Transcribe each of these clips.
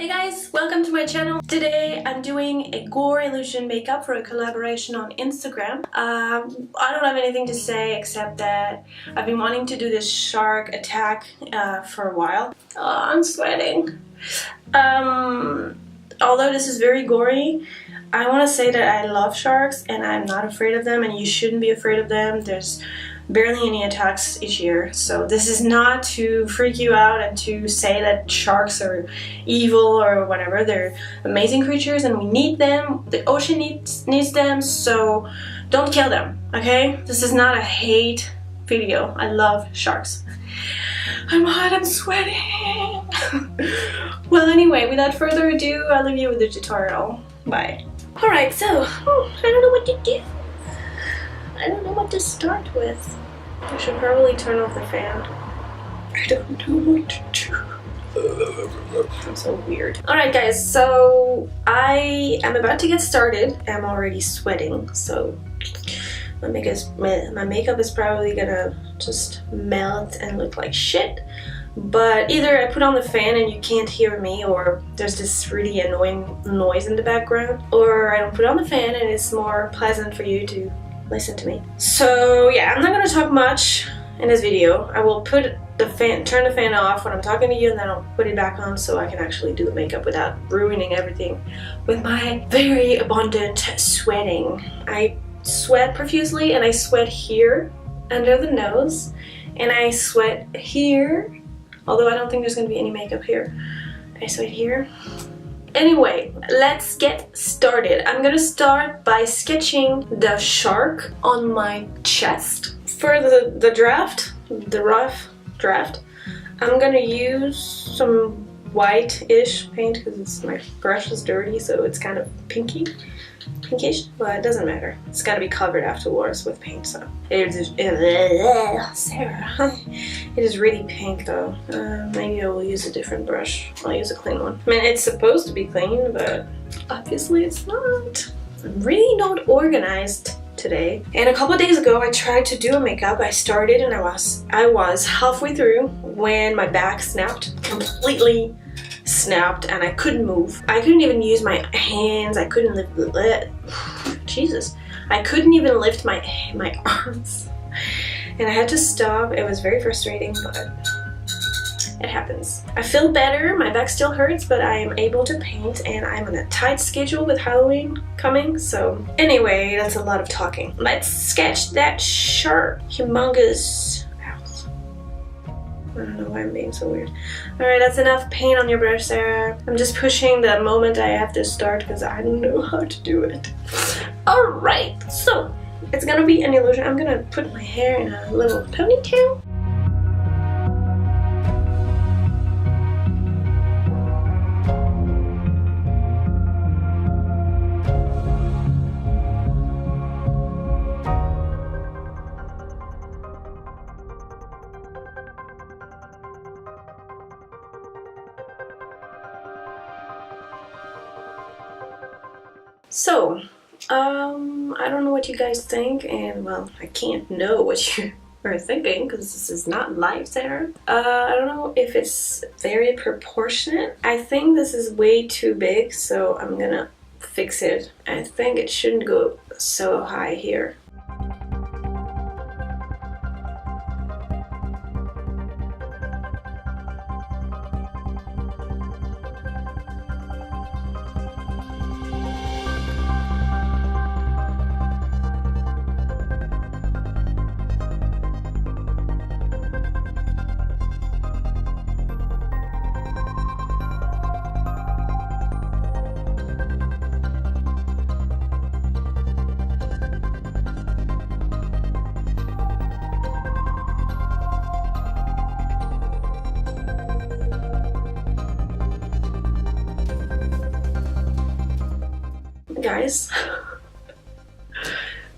Hey guys, welcome to my channel. Today I'm doing a Gore Illusion makeup for a collaboration on Instagram. I don't have anything to say except that I've been wanting to do this shark attack for a while. I'm sweating. Although this is very gory, I want to say that I love sharks and I'm not afraid of them, and you shouldn't be afraid of them. There's barely any attacks each year, so this is not to freak you out and to say that sharks are evil or whatever. They're amazing creatures and we need them. The ocean needs them, so don't kill them, okay? This is not a hate video. I love sharks. I'm hot, I'm sweating. Well, anyway, without further ado, I'll leave you with the tutorial. Bye. Alright, so, I don't know what to do. I don't know what to start with. I should probably turn off the fan. I don't know what to do. I'm so weird. Alright guys, so I am about to get started. I'm already sweating, so my makeup is probably gonna just melt and look like shit. But either I put on the fan and you can't hear me, or there's this really annoying noise in the background, or I don't put on the fan and it's more pleasant for you to listen to me. So yeah, I'm not gonna talk much in this video. I will turn the fan off when I'm talking to you, and then I'll put it back on so I can actually do the makeup without ruining everything with my very abundant sweating. I sweat profusely, and I sweat here under the nose, and I sweat here, although I don't think there's gonna be any makeup here. I sweat here. Anyway, let's get started. I'm gonna start by sketching the shark on my chest. For the rough draft, I'm gonna use some white-ish paint because my brush is dirty, so it's kind of pinkish. But it doesn't matter. It's gotta be covered afterwards with paint, so Sarah. It is really pink though. Maybe I will use a different brush. I'll use a clean one. I mean, it's supposed to be clean, but obviously it's not. I'm really not organized today. And a couple of days ago I tried to do a makeup. I started and I was halfway through when my back completely snapped, and I couldn't move. I couldn't even use my hands. I couldn't lift. Jesus. I couldn't even lift my arms. And I had to stop. It was very frustrating, but it happens. I feel better. My back still hurts, but I am able to paint, and I'm on a tight schedule with Halloween coming. So anyway, that's a lot of talking. Let's sketch that shark. Humongous. I don't know why I'm being so weird. Alright, that's enough paint on your brush, Sarah. I'm just pushing the moment I have to start because I don't know how to do it. Alright, so it's gonna be an illusion. I'm gonna put my hair in a little ponytail. So, I don't know what you guys think, and well, I can't know what you are thinking because this is not live, Sarah. I don't know if it's very proportionate. I think this is way too big, so I'm gonna fix it. I think it shouldn't go so high here. Guys,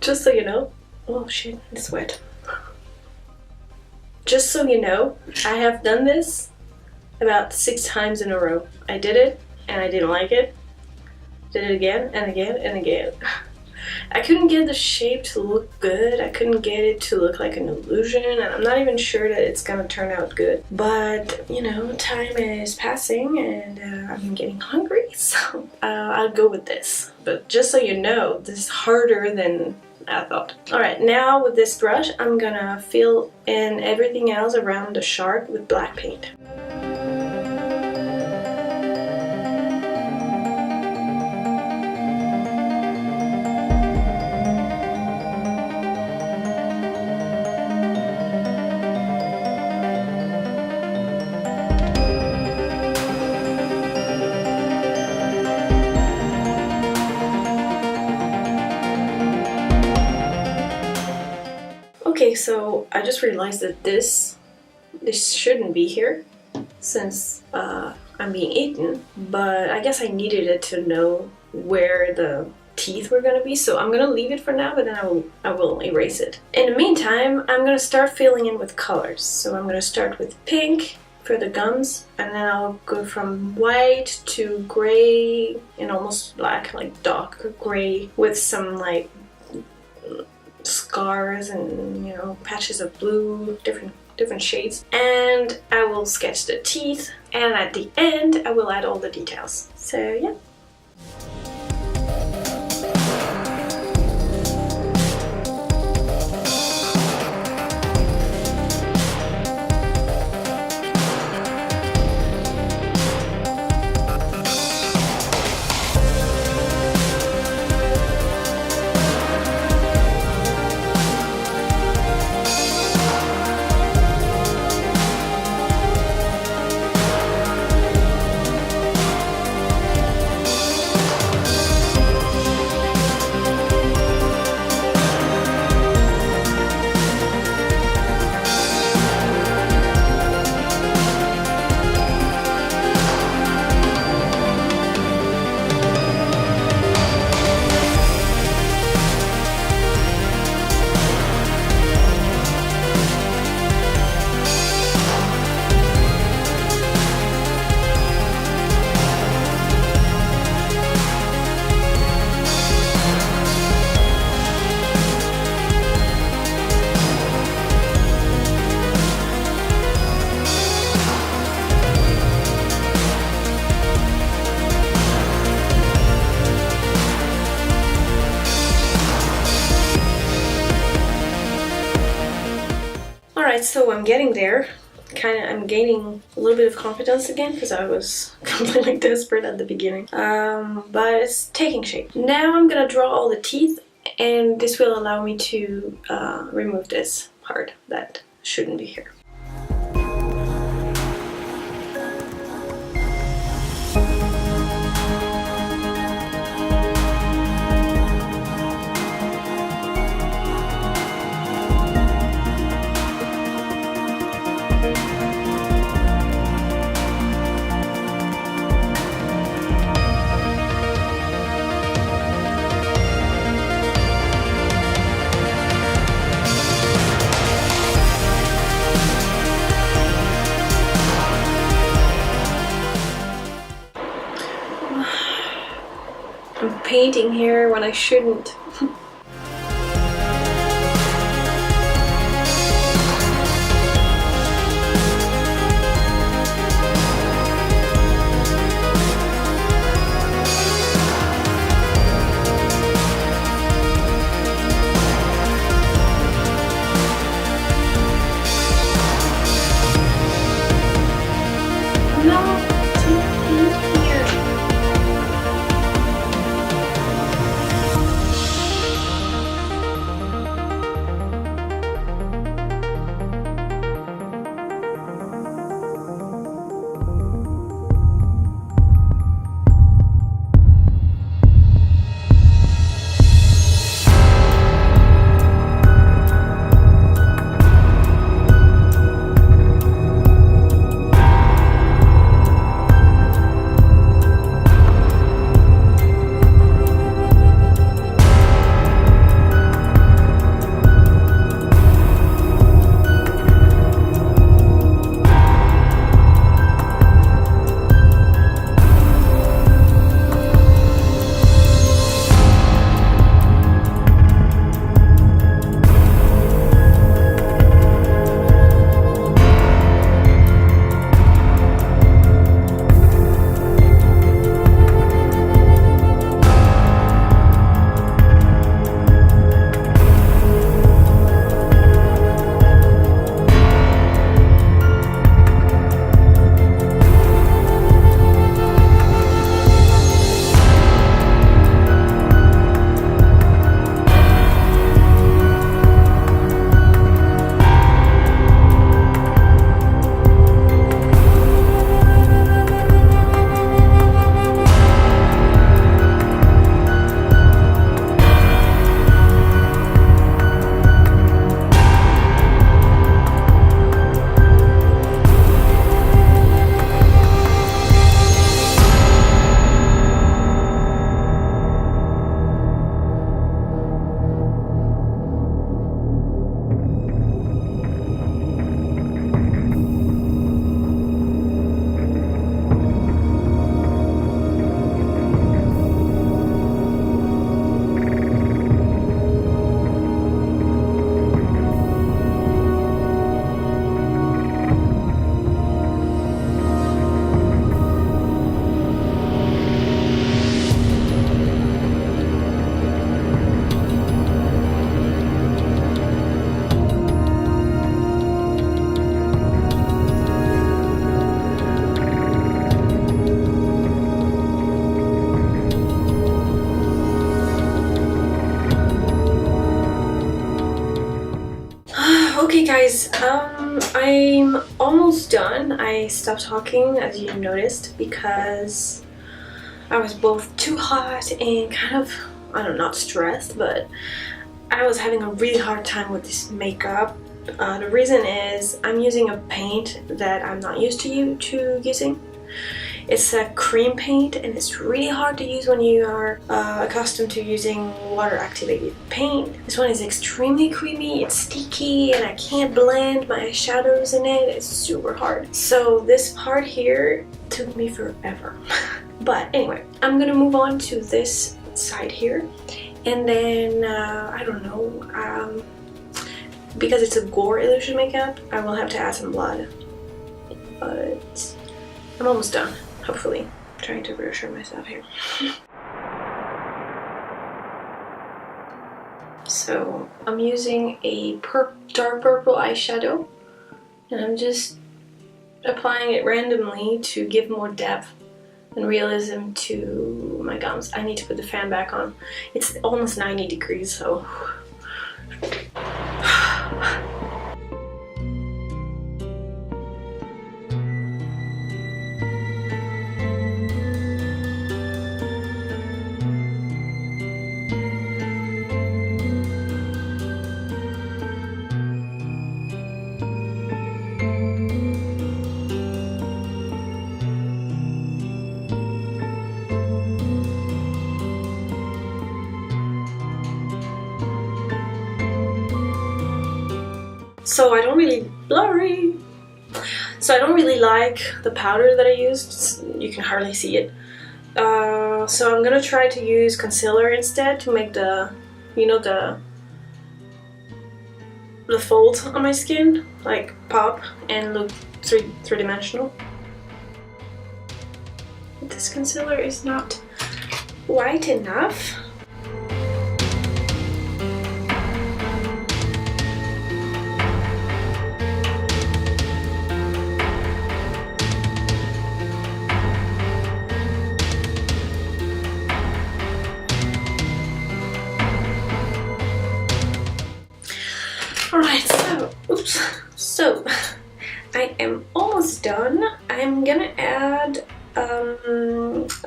just so you know, oh shit, it's wet. Just so you know, I have done this about 6 times in a row. I did it and I didn't like it. Did it again and again and again. I couldn't get the shape to look good. I couldn't get it to look like an illusion, and I'm not even sure that it's gonna turn out good. But, you know, time is passing and I'm getting hungry, so I'll go with this. But just so you know, this is harder than I thought. Alright, now with this brush, I'm gonna fill in everything else around the shark with black paint. Okay, so I just realized that this shouldn't be here since I'm being eaten, but I guess I needed it to know where the teeth were gonna be, so I'm gonna leave it for now, but then I will erase it. In the meantime, I'm gonna start filling in with colors. So I'm gonna start with pink for the gums, and then I'll go from white to gray and almost black, like dark gray, with some like scars and, you know, patches of blue, different shades. And I will sketch the teeth, and at the end I will add all the details. So yeah. Alright, so I'm getting there. I'm gaining a little bit of confidence again because I was completely desperate at the beginning. But it's taking shape. Now I'm gonna draw all the teeth, and this will allow me to remove this part that shouldn't be here. I'm painting here when I shouldn't. Guys, I'm almost done. I stopped talking, as you noticed, because I was both too hot and kind of, I don't know, not stressed, but I was having a really hard time with this makeup. The reason is I'm using a paint that I'm not used to using. It's a cream paint and it's really hard to use when you are accustomed to using water activated paint. This one is extremely creamy, it's sticky, and I can't blend my eyeshadows in it. It's super hard. So this part here took me forever. But anyway, I'm gonna move on to this side here, and then I don't know, because it's a Gore Illusion makeup, I will have to add some blood, but I'm almost done, hopefully. I'm trying to reassure myself here. So I'm using a dark purple eyeshadow, and I'm just applying it randomly to give more depth and realism to my gums. I need to put the fan back on. It's almost 90 degrees, so So I don't really blurry. So I don't really like the powder that I used. You can hardly see it. So I'm gonna try to use concealer instead to make the, you know, the folds on my skin like pop and look three-dimensional. This concealer is not white enough. Alright, so I am almost done. I'm gonna add a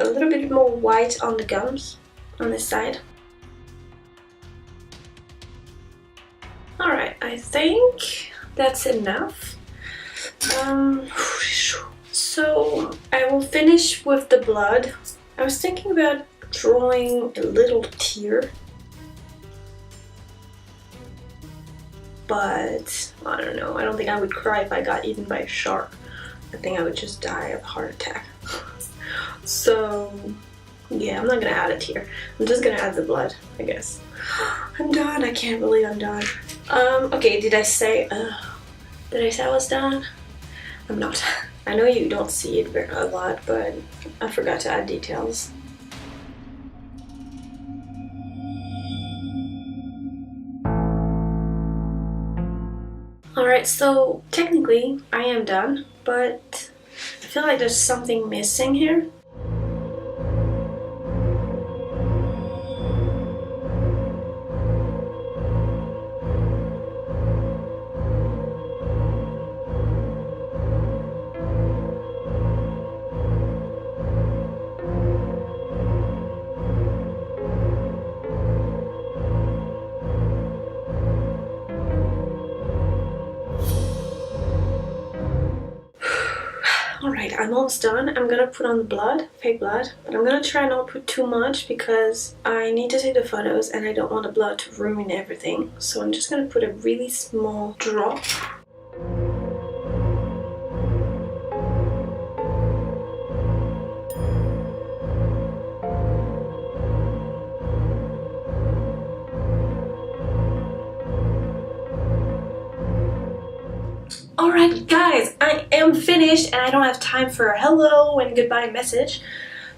little bit more white on the gums on this side. Alright, I think that's enough. So I will finish with the blood. I was thinking about drawing a little tear, but I don't know. I don't think I would cry if I got eaten by a shark. I think I would just die of a heart attack. So yeah, I'm not gonna add a tear. I'm just gonna add the blood, I guess. I'm done. I can't believe I'm done. Okay, did I say I was done? I'm not. I know you don't see it a lot, but I forgot to add details. Alright, so technically I am done, but I feel like there's something missing here. Alright, I'm almost done. I'm gonna put on the blood, fake blood, but I'm gonna try not to put too much because I need to take the photos and I don't want the blood to ruin everything. So I'm just gonna put a really small drop. Alright guys, I am finished and I don't have time for a hello and goodbye message.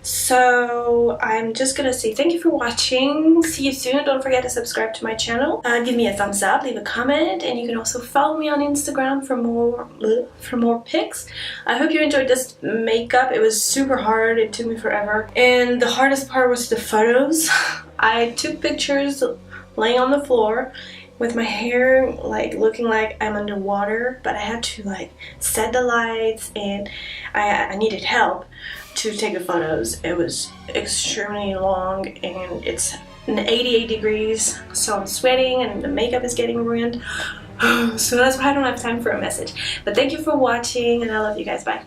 So I'm just gonna say thank you for watching. See you soon. Don't forget to subscribe to my channel. Give me a thumbs up, leave a comment, and you can also follow me on Instagram for more pics. I hope you enjoyed this makeup. It was super hard. It took me forever. And the hardest part was the photos. I took pictures laying on the floor with my hair like looking like I'm underwater, but I had to like set the lights, and I needed help to take the photos. It was extremely long, and it's 88 degrees, so I'm sweating and the makeup is getting ruined. So that's why I don't have time for a message. But thank you for watching, and I love you guys. Bye.